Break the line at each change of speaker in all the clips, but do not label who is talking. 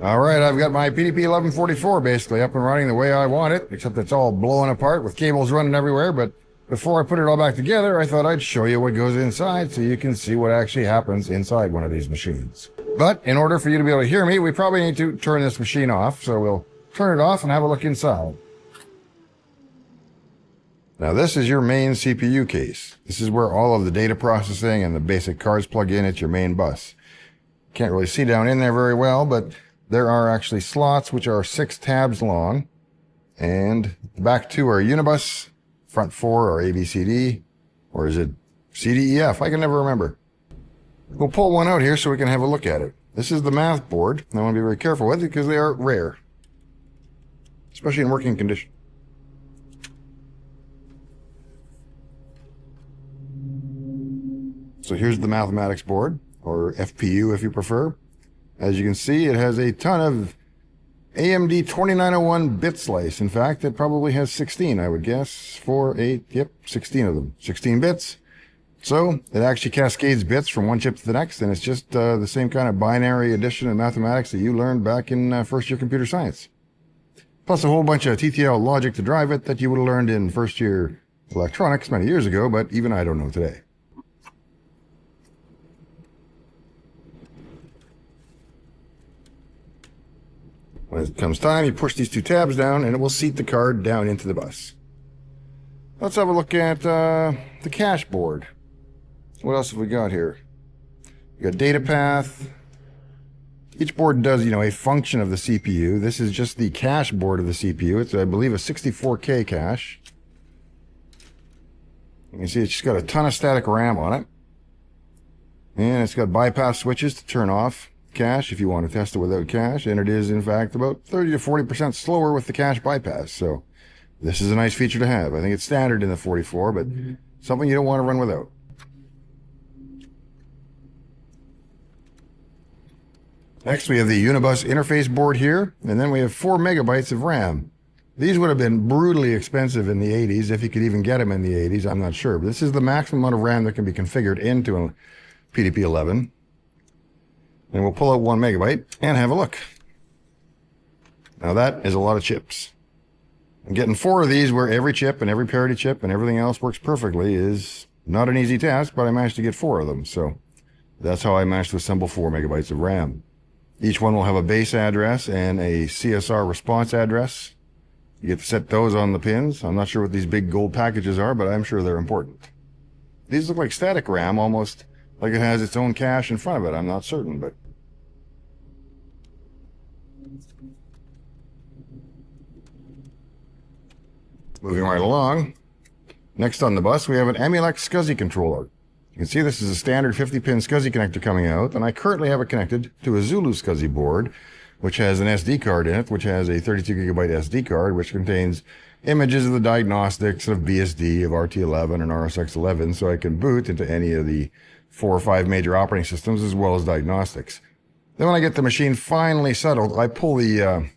All right, I've got my PDP-1144 basically up and running the way I want it, except it's all blowing apart with cables running everywhere. But before I put it all back together, I thought I'd show you what goes inside so you can see what actually happens inside one of these machines. But in order for you to be able to hear me, we probably need to turn this machine off. So we'll turn it off and have a look inside. Now this is your main CPU case. This is where all of the data processing and the basic cards plug in at your main bus. Can't really see down in there very well, but there are actually slots which are 6 tabs long, and the back 2 are Unibus, front 4 are ABCD, or is it CDEF? I can never remember. We'll pull one out here so we can have a look at it. This is the math board. I want to be very careful with it because they are rare, especially in working condition. So here's the mathematics board, or FPU if you prefer. As you can see, it has a ton of AMD 2901 bit slice. In fact, it probably has 16, I would guess. 4, 8, yep, 16 of them. 16 bits. So it actually cascades bits from one chip to the next, and it's just the same kind of binary addition in mathematics that you learned back in first year computer science. Plus a whole bunch of TTL logic to drive it that you would have learned in first year electronics many years ago, but even I don't know today. When it comes time, you push these 2 tabs down and it will seat the card down into the bus. Let's have a look at the cache board. What else have we got here? We got data path. Each board does, a function of the CPU. This is just the cache board of the CPU. It's, I believe, a 64K cache. You can see it's just got a ton of static RAM on it. And it's got bypass switches to turn off cache if you want to test it without cache, and it is in fact about 30 to 40% slower with the cache bypass. So this is a nice feature to have. I think it's standard in the 44, but something you don't want to run without. Next we have the Unibus interface board here, and then we have 4 megabytes of RAM. These would have been brutally expensive in the 80s, if you could even get them in the 80s, I'm not sure. But this is the maximum amount of RAM that can be configured into a PDP-11. And we'll pull out 1 megabyte and have a look. Now that is a lot of chips. And getting 4 of these where every chip and every parity chip and everything else works perfectly is not an easy task, but I managed to get 4 of them. So that's how I managed to assemble 4 megabytes of RAM. Each one will have a base address and a CSR response address. You get to set those on the pins. I'm not sure what these big gold packages are, but I'm sure they're important. These look like static RAM, almost like it has its own cache in front of it. I'm not certain, but moving right along. Next on the bus, we have an Amulek SCSI controller. You can see this is a standard 50-pin SCSI connector coming out, and I currently have it connected to a Zulu SCSI board, which has an SD card in it, which has a 32 gigabyte SD card, which contains images of the diagnostics of BSD, of RT11 and RSX11, so I can boot into any of the 4 or 5 major operating systems as well as diagnostics. Then when I get the machine finally settled, I pull the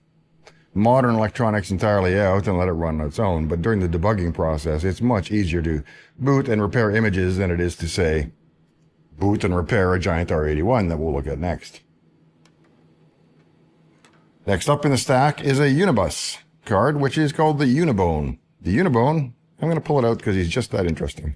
modern electronics entirely out and let it run on its own. But during the debugging process, it's much easier to boot and repair images than it is to, say, boot and repair a giant RA81 that we'll look at next. Next up in the stack is a Unibus card, which is called the Unibone. The Unibone, I'm going to pull it out because he's just that interesting.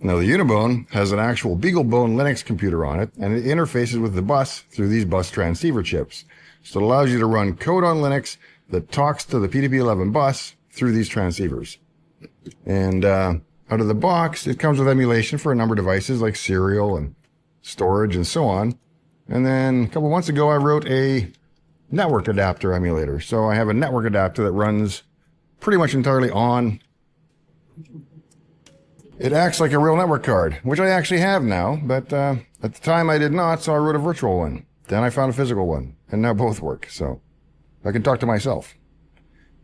Now the Unibone has an actual BeagleBone Linux computer on it, and it interfaces with the bus through these bus transceiver chips. So it allows you to run code on Linux that talks to the PDP-11 bus through these transceivers. And out of the box, it comes with emulation for a number of devices like serial and storage and so on. And then a couple months ago, I wrote a network adapter emulator. So I have a network adapter that runs pretty much entirely on. It acts like a real network card, which I actually have now, but at the time I did not, so I wrote a virtual one. Then I found a physical one, and now both work, so I can talk to myself.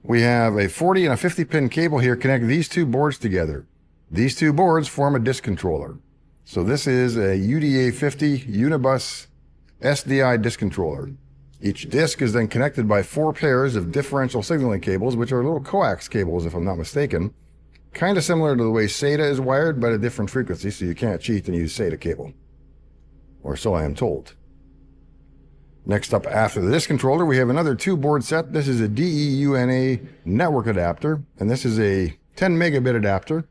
We have a 40 and a 50 pin cable here connect these 2 boards together. These 2 boards form a disk controller. So this is a UDA50 Unibus SDI disk controller. Each disk is then connected by 4 pairs of differential signaling cables, which are little coax cables if I'm not mistaken. Kind of similar to the way SATA is wired, but a different frequency, so you can't cheat and use SATA cable. Or so I am told. Next up after the disk controller, we have another 2-board set. This is a DEUNA network adapter, and this is a 10 megabit adapter.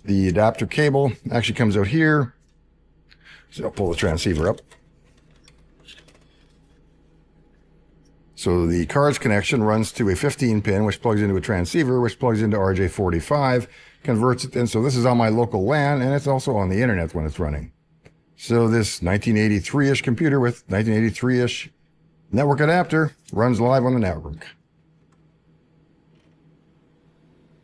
The adapter cable actually comes out here. So I'll pull the transceiver up. So the cards connection runs to a 15 pin, which plugs into a transceiver, which plugs into RJ45, converts it in. So this is on my local LAN, and it's also on the internet when it's running. So this 1983-ish computer with 1983-ish network adapter runs live on the network.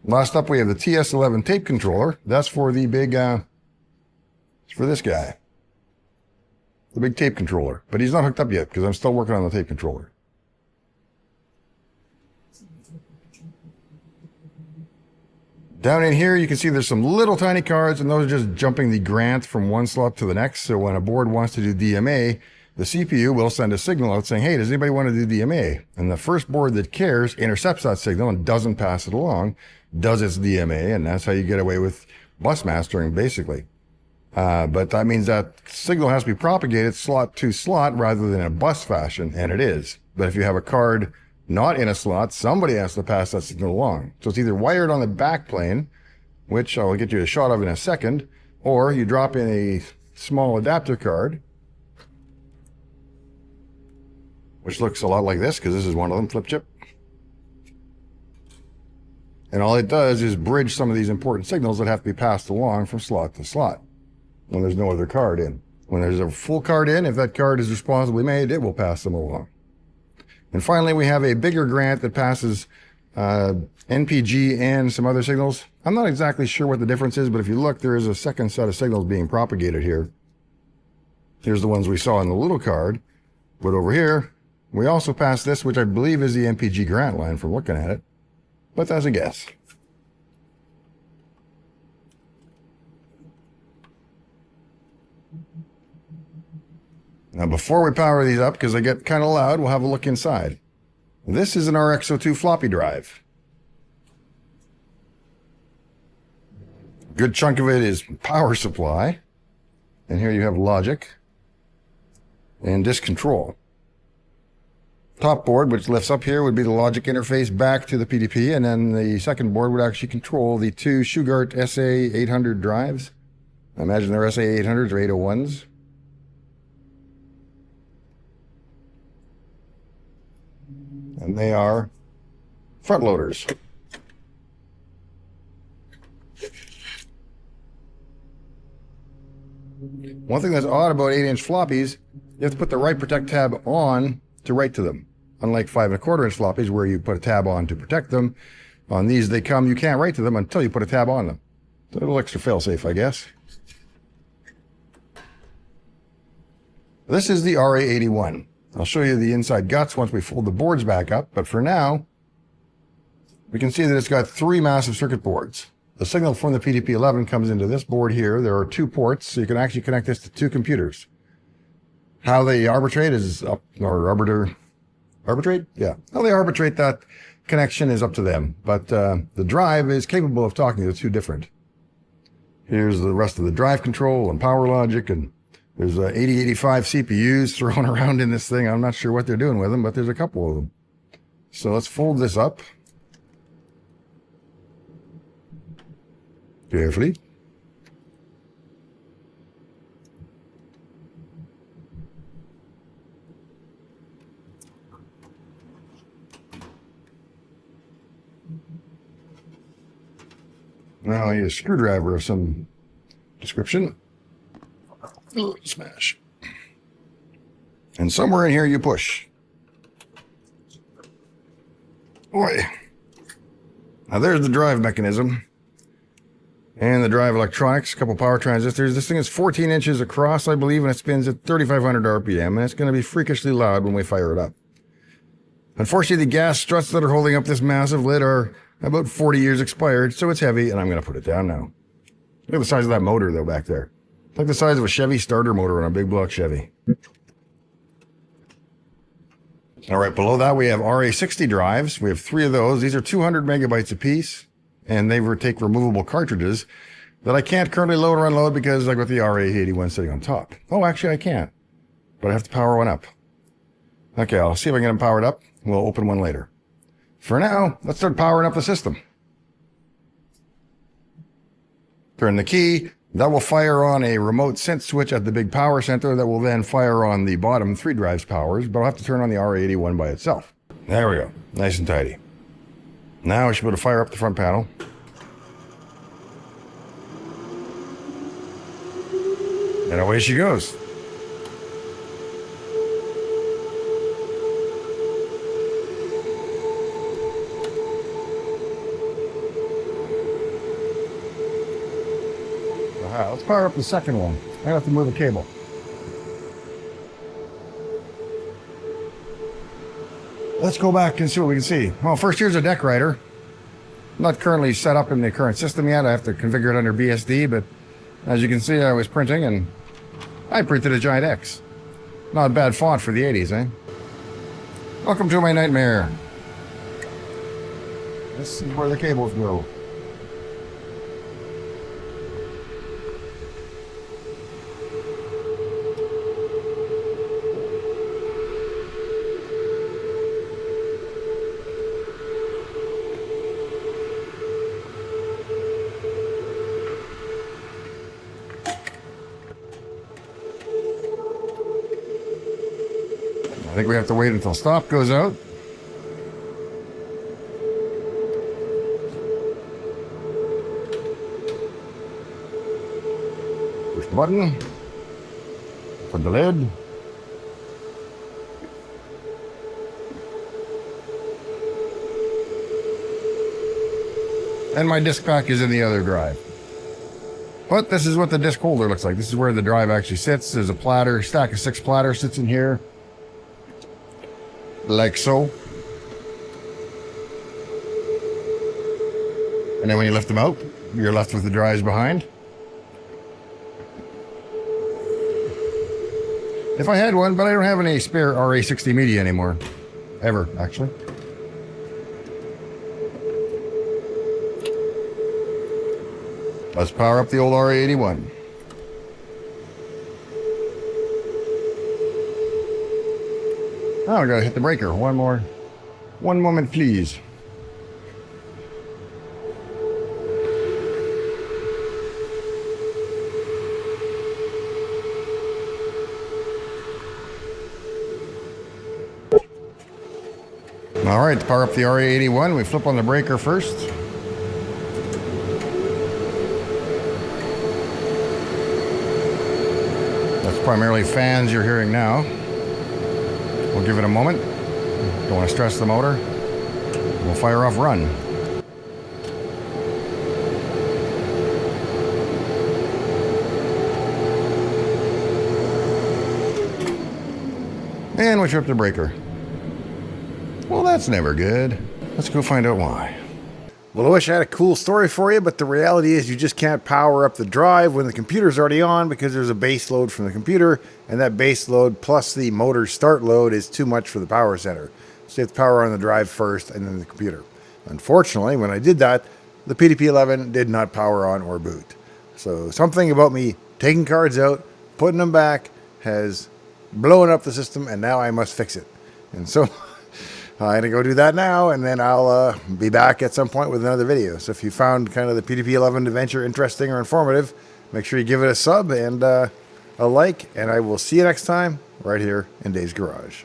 Last up, we have the TS11 tape controller. That's for the big, it's for this guy. The big tape controller. But he's not hooked up yet because I'm still working on the tape controller. Down in here, you can see there's some little tiny cards, and those are just jumping the grant from one slot to the next. So when a board wants to do DMA, the CPU will send a signal out saying, hey, does anybody want to do DMA? And the first board that cares intercepts that signal and doesn't pass it along, does its DMA, and that's how you get away with bus mastering, basically. But that means that signal has to be propagated slot to slot rather than in a bus fashion, and it is. But if you have a card not in a slot, somebody has to pass that signal along. So it's either wired on the back plane, which I'll get you a shot of in a second, or you drop in a small adapter card, which looks a lot like this, because this is one of them, flip chip. And all it does is bridge some of these important signals that have to be passed along from slot to slot when there's no other card in. When there's a full card in, if that card is responsibly made, it will pass them along. And finally, we have a bigger grant that passes NPG and some other signals. I'm not exactly sure what the difference is, but if you look, there is a second set of signals being propagated here. Here's the ones we saw in the little card. But over here, we also pass this, which I believe is the NPG grant line from looking at it. But that's a guess. Now, before we power these up, because they get kind of loud, we'll have a look inside. This is an RX02 floppy drive. A good chunk of it is power supply. And here you have logic and disk control. Top board, which lifts up here, would be the logic interface back to the PDP, and then the second board would actually control the two Shugart SA800 drives. I imagine they're SA800s or 801s. And they are front loaders. One thing that's odd about 8-inch floppies, you have to put the write protect tab on to write to them. Unlike 5 1/4-inch floppies where you put a tab on to protect them, on these they come, you can't write to them until you put a tab on them. A little extra fail-safe, I guess. This is the RA81. I'll show you the inside guts once we fold the boards back up, but for now, we can see that it's got 3 massive circuit boards. The signal from the PDP-11 comes into this board here. There are 2 ports, so you can actually connect this to 2 computers. How they arbitrate is up, or arbitrate? Yeah. How they arbitrate that connection is up to them, but the drive is capable of talking to 2 different. Here's the rest of the drive control and power logic, and there's 8085 CPUs thrown around in this thing. I'm not sure what they're doing with them, but there's a couple of them. So let's fold this up. Carefully. Now I need a screwdriver of some description. Smash. And somewhere in here you push. Boy. Now there's the drive mechanism. And the drive electronics, a couple power transistors. This thing is 14 inches across, I believe, and it spins at 3,500 RPM, and it's going to be freakishly loud when we fire it up. Unfortunately, the gas struts that are holding up this massive lid are about 40 years expired, so it's heavy, and I'm going to put it down now. Look at the size of that motor, though, back there. It's like the size of a Chevy starter motor on a big block Chevy. All right, below that we have RA60 drives. We have 3 of those. These are 200 megabytes apiece. and they take removable cartridges that I can't currently load or unload because I've got the RA81 sitting on top. Oh, actually I can, but I have to power one up. Okay, I'll see if I can get them powered up. We'll open one later. For now, let's start powering up the system. Turn the key. That will fire on a remote sense switch at the big power center that will then fire on the bottom 3 drives powers, but I'll have to turn on the RA81 by itself. There we go. Nice and tidy. Now I should be able to fire up the front panel. And away she goes. Let's power up the second one. I have to move a cable. Let's go back and see what we can see. Well, first here's a deck writer. Not currently set up in the current system yet. I have to configure it under BSD, but as you can see, I was printing and I printed a giant X. Not a bad font for the 80s, eh? Welcome to my nightmare. This is where the cables go. I think we have to wait until stop goes out. Push the button. Put the lid. And my disc pack is in the other drive. But this is what the disc holder looks like. This is where the drive actually sits. There's a platter, stack of 6 platters sits in here. Like so. And then when you lift them out, you're left with the drives behind. If I had one, but I don't have any spare RA60 media anymore. Ever, actually. Let's power up the old RA81. Oh, I gotta hit the breaker. One moment, please. All right, to power up the RA81, we flip on the breaker first. That's primarily fans you're hearing now. We'll give it a moment. Don't want to stress the motor. We'll fire off run. And we trip the breaker. Well, that's never good. Let's go find out why. Well, I wish I had a cool story for you, but the reality is you just can't power up the drive when the computer's already on because there's a base load from the computer, and that base load plus the motor start load is too much for the power center. So you have to power on the drive first and then the computer. Unfortunately, when I did that, the PDP-11 did not power on or boot. So something about me taking cards out, putting them back, has blown up the system, and now I must fix it. And so I'm going to go do that now, and then I'll be back at some point with another video. So if you found kind of the PDP-11 adventure interesting or informative, make sure you give it a sub and a like, and I will see you next time right here in Dave's Garage.